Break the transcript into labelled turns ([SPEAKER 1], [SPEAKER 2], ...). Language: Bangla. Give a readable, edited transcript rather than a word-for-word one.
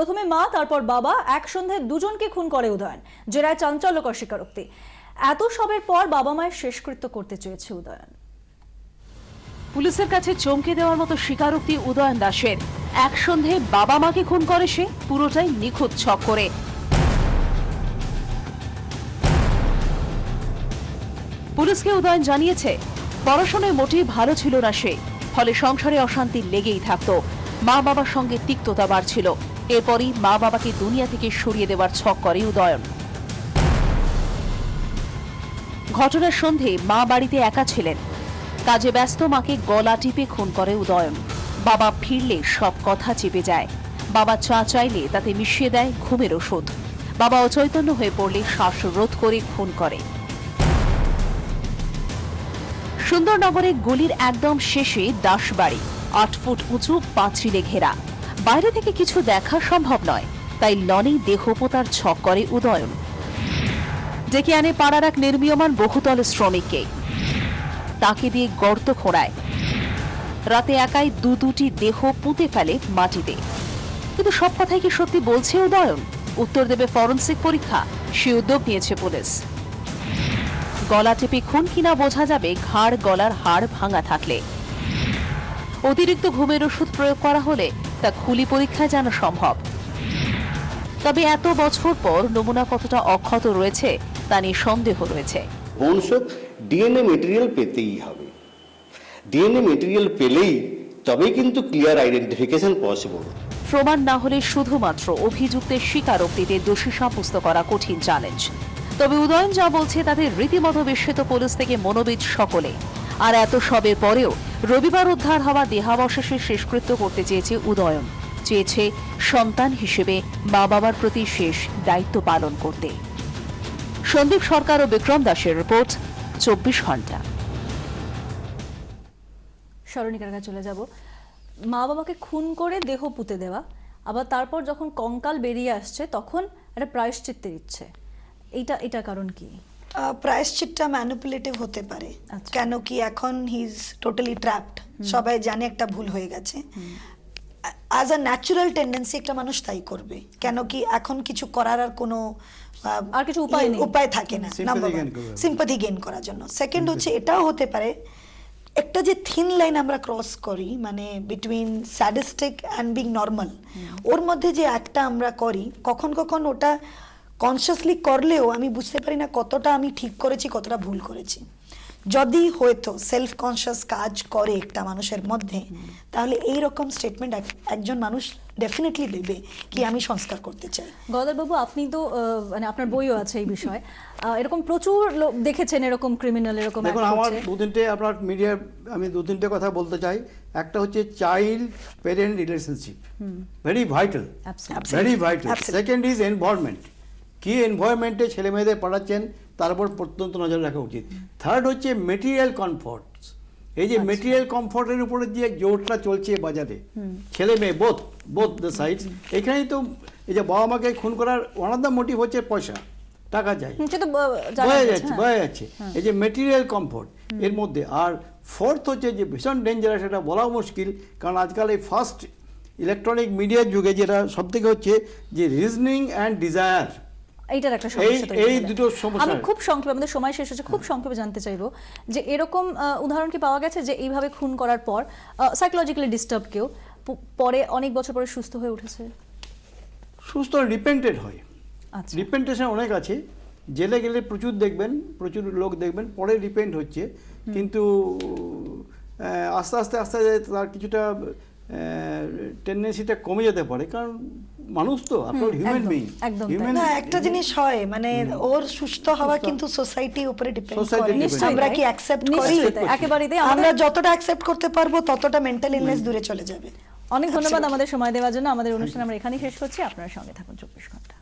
[SPEAKER 1] প্রথমে মা তারপর বাবা এক সন্ধ্যায় দুজনকে খুন করে উদয়ন। জেরায় চাঞ্চল্যকর স্বীকারোক্তি। এত সবের পর বাবা মায়ের শেষকৃত্য করতে চেয়েছে উদয়ন।
[SPEAKER 2] পুলিশের কাছে চমকে দেওয়ার মতো স্বীকারোক্তি উদয়ন দাসের। এক সন্ধে বাবা মাকে খুন করে সে, পুরোটাই নিখুঁত ছক করে। পুলিশকে উদয়ন জানিয়েছে পড়াশোনায় মোটেই ভালো ছিল না সে, ফলে সংসারে অশান্তি লেগেই থাকতো। মা বাবার সঙ্গে তিক্ততা বাড়ছিল। এরপরই মা বাবাকে দুনিয়া থেকে সরিয়ে দেওয়ার ছক করে উদয়ন। ঘটনার সন্ধে মা বাড়িতে একা ছিলেন, কাজে ব্যস্ত মাকে গলা টিপে খুন করে উদয়ন। বাবা ফিরলে সব কথা চেপে যায়। বাবা চা চাইলে তাতে মিশিয়ে দেয় ঘুমের ওষুধ। বাবা অচৈতন্য হয়ে পড়লে শ্বাসরোধ করে খুন করে। সুন্দরনগরে গলির একদম শেষে দাসবাড়ি, ৮ ফুট উঁচু পাঁচিলে ঘেরা। বাইরে থেকে কিছু দেখা সম্ভব নয়, তাই লনেই দেহ পোতার ছক করে উদয়ন। ডেকে আনে পাড়ার এক নির্মীয়মান বহুতল শ্রমিককে, তাকে দিয়ে গর্ত খোঁড়ায়। রাতে একাই দুটি দেহ পুঁতে ফেলে মাটিতে। কিন্তু সব কথাই কি সত্যি বলছে উদয়ন? উত্তর দেবে ফরেনসিক পরীক্ষা, সে উদ্যোগ নিয়েছে পুলিশ। গলা টেপে খুন কিনা বোঝা যাবে ঘাড় গলার হাড় ভাঙা থাকলে। অতিরিক্ত ঘুমের ওষুধ প্রয়োগ করা হলে তা খুলি পরীক্ষায় জানা সম্ভব। তবে এত বছর পর নমুনা কতটা অক্ষত রয়েছে তা নিয়ে সন্দেহ রয়েছে।
[SPEAKER 3] বংশক ডিএনএ মেটেরিয়াল পেতেই হবে। ডিএনএ মেটেরিয়াল পেলেই তবেই কিন্তু ক্লিয়ার আইডেন্টিফিকেশন পসিবল।
[SPEAKER 2] প্রমাণ না হলে শুধুমাত্র অভিযুক্তের স্বীকারোক্তিতে দোষী সাব্যস্ত করা কঠিন চ্যালেঞ্জ। তবে উদয়ন যা বলছে তাদের রীতিমতো বিস্মিত পুলিশ থেকে মনোবিদ সকলে। আর এত সবের পরেও রবিবার উদ্ধার হওয়া দেহাবশেষের শেষকৃত্য করতে চেয়েছে উদয়ন। চেয়েছে সন্তান হিসেবে মা বাবার প্রতি শেষ দায়িত্ব পালন করতে। সন্দীপ সরকার ও বিক্রম দাসের রিপোর্ট, ২৪ ঘন্টা।
[SPEAKER 1] সরণিকার কাছে চলে যাব। মা বাবাকে খুন করে দেহ পুঁতে দেওয়া, আবার তারপর যখন কঙ্কাল বেরিয়ে আসছে তখন একটা প্রায়শ্চিত্তের ইচ্ছে, এটা কারণ কি?
[SPEAKER 4] প্রায়শ্চিত্তটা ম্যানিপুলেটিভ হতে পারে।
[SPEAKER 1] আচ্ছা।
[SPEAKER 4] কেন কি এখন হি ইজ টোটালি ট্র্যাপড, সবাই জানে একটা ভুল হয়ে গেছে। অ্যাজ আ ন্যাচারাল টেন্ডেন্সি একটা মানুষ তাই করবে। কেন কি এখন কিছু করার আর কোনো
[SPEAKER 1] আর কিছু
[SPEAKER 4] উপায় থাকে না। সিম্পাথি গেইন করার জন্য। সেকেন্ড হচ্ছে এটাও হতে পারে একটা যে থিন লাইন আমরা ক্রস করি, মানে between sadistic and being normal, ওর মধ্যে যে একটা আমরা করি, কখন কখন ওটা কনসিয়াসলি করলেও আমি বুঝতে পারি না কতটা আমি ঠিক করেছি কতটা ভুল করেছি। যদি হয়তো সেলফ কনসিয়াস কাজ করে একটা মানুষের মধ্যে, তাহলে এইরকম স্টেটমেন্ট একজন মানুষ ডেফিনেটলি দেবে কি আমি সংস্কার করতে চাই।
[SPEAKER 1] গদাধরবাবু, আপনি তো মানে আপনার বইও আছে এই বিষয়ে, এরকম প্রচুর লোক দেখেছেন এরকম ক্রিমিনাল এরকম।
[SPEAKER 5] দেখুন, আমার আপনার মিডিয়ার আমি দু তিনটে কথা বলতে চাই। একটা হচ্ছে child parent relationship, very vital, very vital. Second is environment, কি এনভায়রনমেন্টে ছেলে মেয়েদের পড়াচ্ছেন তার উপর প্রত্যন্ত নজর রাখা উচিত। থার্ড হচ্ছে মেটেরিয়াল কমফর্ট। এই যে মেটেরিয়াল কমফর্টের উপরে যে জোরটা চলছে বাজারে, ছেলে মেয়ে বোথ দ্য সাইডস, এখানেই তো এই যে বাবা মাকে খুন করার ওয়ান অফ দ্য মোটিভ হচ্ছে পয়সা, টাকা চাই, বোঝা যাচ্ছে। এই যে মেটেরিয়াল কমফর্ট এর মধ্যে। আর ফোর্থ হচ্ছে যে ভীষণ ডেঞ্জারাস, এটা বলাও মুশকিল, কারণ আজকাল এই ফার্স্ট ইলেকট্রনিক মিডিয়ার যুগে যেটা সব থেকে হচ্ছে যে রিজনিং অ্যান্ড ডিজায়ার,
[SPEAKER 1] এইটার একটা সমস্যা।
[SPEAKER 5] এই দুটো সমস্যা
[SPEAKER 1] আমি খুব সংক্ষেপে, আমাদের সময় শেষ হচ্ছে, খুব সংক্ষেপে জানতে চাইবো যে এরকম উদাহরণ কি পাওয়া গেছে যে এইভাবে খুন করার পর সাইকোলজিক্যালি ডিস্টার্ব কেউ পরে অনেক বছর পরে সুস্থ হয়ে উঠেছে?
[SPEAKER 5] সুস্থ রিপেন্টেড হয়।
[SPEAKER 1] আচ্ছা,
[SPEAKER 5] রিপেন্টেশন অনেক আছে। জেলে গেলে প্রচুর লোক দেখবেন পরে রিপেন্ট হচ্ছে, কিন্তু আস্তে আস্তে তার কিছুটা টেন্ডেন্সিটা কমে যেতে পারে, কারণ মানুষ তো আপনার হিউম্যান বিং।
[SPEAKER 4] একটা জিনিস হয়, মানে ওর সুস্থ হওয়া কিন্তু সোসাইটির উপরে ডিপেন্ড করে। আমরা কি অ্যাকসেপ্ট করি?
[SPEAKER 1] একেবারেই।
[SPEAKER 4] আমরা যতটা অ্যাকসেপ্ট করতে পারবো ততটা মেন্টাল ইলনেস দূরে চলে যাবে।
[SPEAKER 1] অনেক ধন্যবাদ আমাদের সময় দেওয়ার জন্য। আমাদের অনুষ্ঠান আমরা এখানেই শেষ করছি। আপনার সঙ্গে থাকুন ২৪ ঘন্টা।